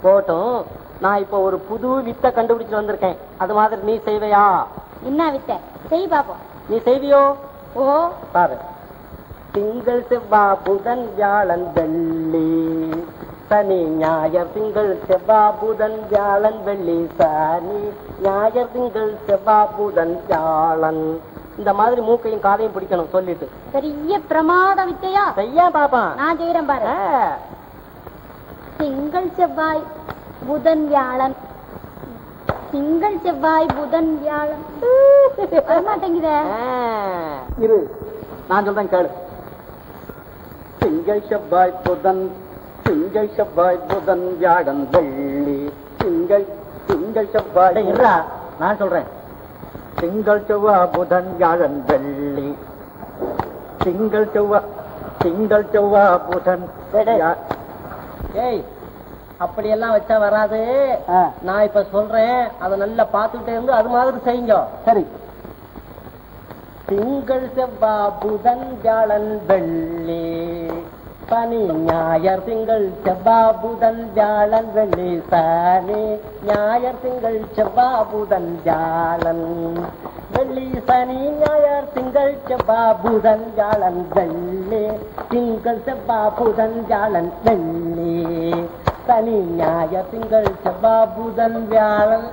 போட்டும். நான் இப்ப ஒரு புது வித்தை கண்டுபிடிச்சு வந்திருக்கேன். அது மாதிரி நீ செய்வையா? என்ன வித்தை? செய் பாப்போம். நீ செய்வியோ? ஓ பாரு. திங்கள் செவ்வாய் புதன் வியாழன் வெள்ளி சனி ஞாயர் திங்கள் செவ்வாய் புதன் வியாழன் வெள்ளி சனி ஞாயர் திங்கள் செவ்வாய் புதன் வியாழன். இந்த மாதிரி மூக்கையும் காதையும் பிடிக்கணும் சொல்லிட்டு. பெரிய பிரமாத வித்தையா? செய்யா பாப்பா. நான் செய்யறேன் பாரு. திங்கள் செவ்வாய் புதன் வியாழன். திங்கள் செவ்வாய் புதன் வியாழன் வரமாட்டேங்குத. இரு, நான் சொல்றேன் கேளு. திங்கள் செவ்வாய் புதன் திங்கள் செவ்வாய் புதன் வியாழன் வெள்ளி திங்கள் செவ்வாய். இருடா, நான் சொல்றேன். திங்கள் செவ்வாய் புதன் வியாழன் வெள்ளி திங்கள் செவ்வாய் புதன். ஏய், அப்படியெல்லாம் வச்சா வராது. நான் இப்ப சொல்றேன், அதை நல்லா பார்த்துட்டே இருந்து அது மாதிரி செய்யுங்க. சரி. திங்கள் செவ்வாய் புதன் வியாழன் வெள்ளி சனி ஞாயர் திங்கள் செவ்வாய் புதன் வியாழன் வெள்ளி சனி ஞாயர் திங்கள் செவ்வாய் புதன் வியாழன் வெள்ளி சனி ஞாயர் திங்கள் செவ்வாய் புதன் வியாழன் வெள்ளி திங்கள் செவ்வாய் புதன் வியாழன் வெள்ளி சனி ஞாயர் திங்கள் செவ்வாய் புதன் வியாழன்.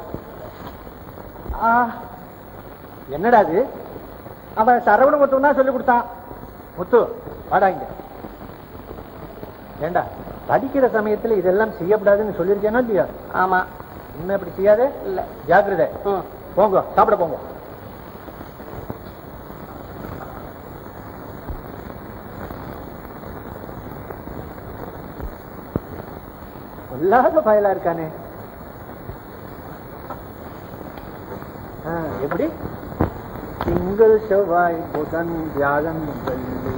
என்னடா அது? அவன் சரவண முத்து தான் சொல்லி கொடுத்தான். முத்து வாடா இங்க. ஏண்டா, படிக்கிற சமயத்துல இதெல்லாம் செய்யப்படாதுன்னு சொல்லிருக்கேனா இல்லையா? ஆமா. இன்னும் இப்படி செய்யாதே. இல்ல, ஜாக்கிரதை. போங்க, சாப்பிட போங்க. இல்லாத பயலா இருக்கானே. எப்படி? திங்கள் செவ்வாய் புதன் வியாழன் வெள்ளி